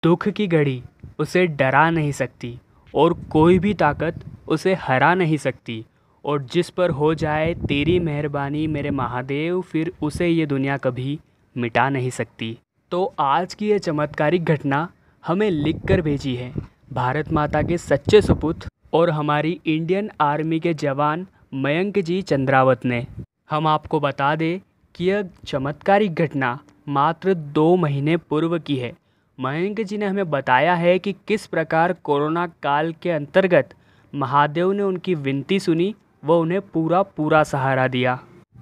दुख की घड़ी उसे डरा नहीं सकती और कोई भी ताकत उसे हरा नहीं सकती। और जिस पर हो जाए तेरी मेहरबानी मेरे महादेव, फिर उसे ये दुनिया कभी मिटा नहीं सकती। तो आज की ये चमत्कारिक घटना हमें लिख कर भेजी है भारत माता के सच्चे सपूत और हमारी इंडियन आर्मी के जवान मयंक जी चंद्रावत ने। हम आपको बता दें कि यह चमत्कारिक घटना मात्र 2 महीने पूर्व की है। मयंक जी ने हमें बताया है कि किस प्रकार कोरोना काल के अंतर्गत महादेव ने उनकी विनती सुनी व उन्हें पूरा सहारा दिया।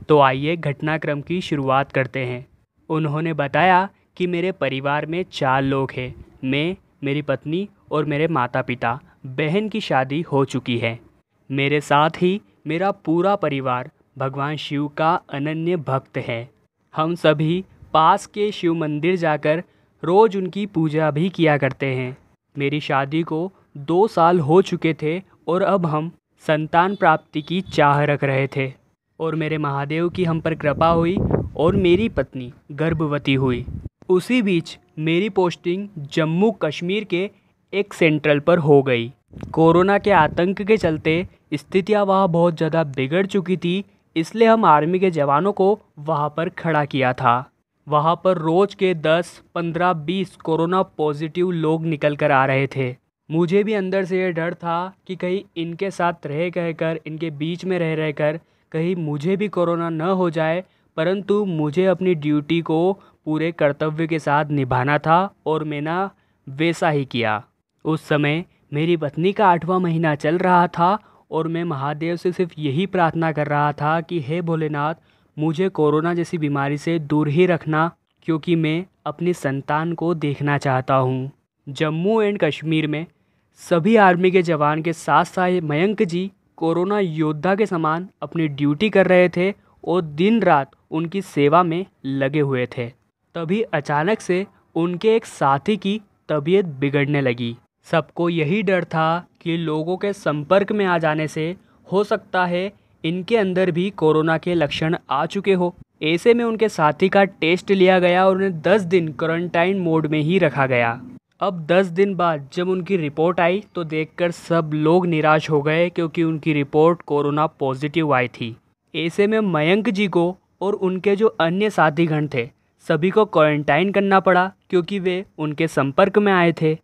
तो आइए घटनाक्रम की शुरुआत करते हैं। उन्होंने बताया कि मेरे परिवार में 4 लोग हैं। मैं, मेरी पत्नी और मेरे माता पिता। बहन की शादी हो चुकी है। मेरे साथ ही मेरा पूरा परिवार भगवान शिव का अनन्य भक्त है। हम सभी पास के शिव मंदिर जाकर रोज़ उनकी पूजा भी किया करते हैं। मेरी शादी को 2 साल हो चुके थे और अब हम संतान प्राप्ति की चाह रख रहे थे और मेरे महादेव की हम पर कृपा हुई और मेरी पत्नी गर्भवती हुई। उसी बीच मेरी पोस्टिंग जम्मू कश्मीर के एक सेंट्रल पर हो गई। कोरोना के आतंक के चलते स्थितियां वहाँ बहुत ज़्यादा बिगड़ चुकी थी, इसलिए हम आर्मी के जवानों को वहाँ पर खड़ा किया था। वहाँ पर रोज़ के 10, 15, 20 कोरोना पॉजिटिव लोग निकल कर आ रहे थे। मुझे भी अंदर से ये डर था कि कहीं इनके साथ रहकर इनके बीच में रहकर कहीं मुझे भी कोरोना न हो जाए, परंतु मुझे अपनी ड्यूटी को पूरे कर्तव्य के साथ निभाना था और मैंने वैसा ही किया। उस समय मेरी पत्नी का 8वां महीना चल रहा था और मैं महादेव से सिर्फ यही प्रार्थना कर रहा था कि हे भोलेनाथ, मुझे कोरोना जैसी बीमारी से दूर ही रखना, क्योंकि मैं अपनी संतान को देखना चाहता हूँ। जम्मू एंड कश्मीर में सभी आर्मी के जवान के साथ साथ मयंक जी कोरोना योद्धा के समान अपनी ड्यूटी कर रहे थे और दिन रात उनकी सेवा में लगे हुए थे। तभी अचानक से उनके एक साथी की तबीयत बिगड़ने लगी। सबको यही डर था कि लोगों के संपर्क में आ जाने से हो सकता है इनके अंदर भी कोरोना के लक्षण आ चुके हो। ऐसे में उनके साथी का टेस्ट लिया गया और उन्हें 10 दिन क्वारंटाइन मोड में ही रखा गया। अब 10 दिन बाद जब उनकी रिपोर्ट आई तो देखकर सब लोग निराश हो गए, क्योंकि उनकी रिपोर्ट कोरोना पॉजिटिव आई थी। ऐसे में मयंक जी को और उनके जो अन्य साथीगण थे सभी को क्वारंटाइन करना पड़ा, क्योंकि वे उनके संपर्क में आए थे।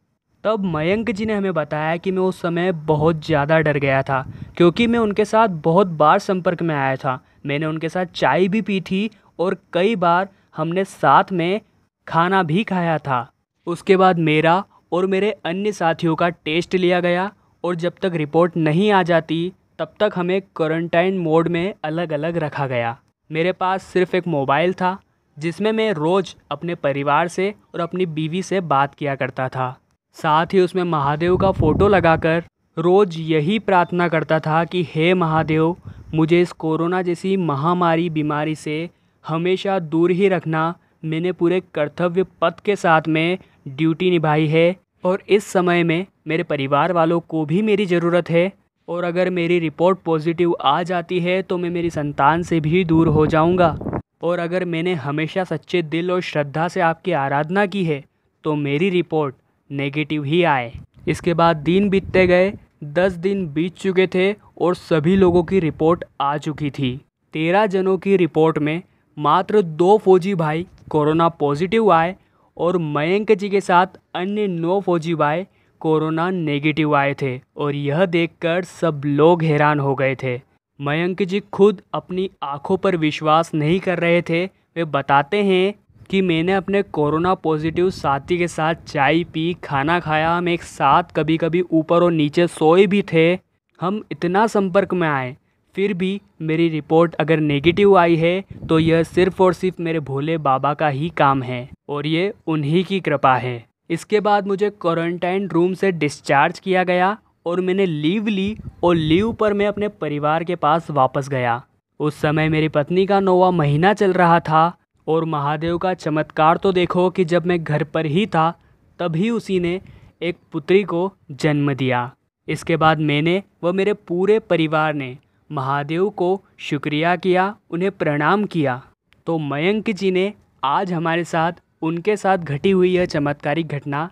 तब मयंक जी ने हमें बताया कि मैं उस समय बहुत ज़्यादा डर गया था, क्योंकि मैं उनके साथ बहुत बार संपर्क में आया था। मैंने उनके साथ चाय भी पी थी और कई बार हमने साथ में खाना भी खाया था। उसके बाद मेरा और मेरे अन्य साथियों का टेस्ट लिया गया और जब तक रिपोर्ट नहीं आ जाती तब तक हमें क्वारंटाइन मोड में अलग अलग रखा गया। मेरे पास सिर्फ एक मोबाइल था जिसमें मैं रोज़ अपने परिवार से और अपनी बीवी से बात किया करता था। साथ ही उसमें महादेव का फ़ोटो लगाकर रोज़ यही प्रार्थना करता था कि हे महादेव, मुझे इस कोरोना जैसी महामारी बीमारी से हमेशा दूर ही रखना। मैंने पूरे कर्तव्य पथ के साथ में ड्यूटी निभाई है और इस समय में मेरे परिवार वालों को भी मेरी ज़रूरत है, और अगर मेरी रिपोर्ट पॉजिटिव आ जाती है तो मैं मेरी संतान से भी दूर हो जाऊंगा। और अगर मैंने हमेशा सच्चे दिल और श्रद्धा से आपकी आराधना की है तो मेरी रिपोर्ट नेगेटिव ही आए। इसके बाद दिन बीतते गए, 10 दिन बीत चुके थे और सभी लोगों की रिपोर्ट आ चुकी थी। 13 जनों की रिपोर्ट में मात्र 2 फौजी भाई कोरोना पॉजिटिव आए और मयंक जी के साथ अन्य 9 फौजी भाई कोरोना नेगेटिव आए थे। और यह देखकर सब लोग हैरान हो गए थे। मयंक जी खुद अपनी आंखों पर विश्वास नहीं कर रहे थे। वे बताते हैं कि मैंने अपने कोरोना पॉजिटिव साथी के साथ चाय पी, खाना खाया, हम एक साथ कभी कभी ऊपर और नीचे सोए भी थे। हम इतना संपर्क में आए, फिर भी मेरी रिपोर्ट अगर नेगेटिव आई है तो यह सिर्फ और सिर्फ मेरे भोले बाबा का ही काम है और ये उन्हीं की कृपा है। इसके बाद मुझे क्वारंटाइन रूम से डिस्चार्ज किया गया और मैंने लीव ली और लीव पर मैं अपने परिवार के पास वापस गया। उस समय मेरी पत्नी का 9वां महीना चल रहा था और महादेव का चमत्कार तो देखो कि जब मैं घर पर ही था तभी उसी ने एक पुत्री को जन्म दिया। इसके बाद मैंने व मेरे पूरे परिवार ने महादेव को शुक्रिया किया, उन्हें प्रणाम किया। तो मयंक जी ने आज हमारे साथ उनके साथ घटी हुई यह चमत्कारिक घटना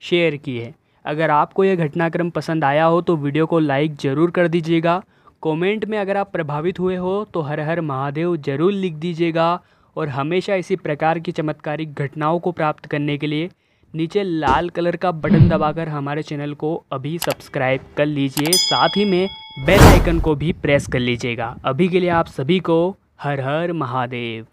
शेयर की है। अगर आपको यह घटनाक्रम पसंद आया हो तो वीडियो को लाइक ज़रूर कर दीजिएगा। कमेंट में अगर आप प्रभावित हुए हो तो हर हर महादेव ज़रूर लिख दीजिएगा। और हमेशा इसी प्रकार की चमत्कारिक घटनाओं को प्राप्त करने के लिए नीचे लाल कलर का बटन दबाकर हमारे चैनल को अभी सब्सक्राइब कर लीजिए। साथ ही में बेल आइकन को भी प्रेस कर लीजिएगा। अभी के लिए आप सभी को हर हर महादेव।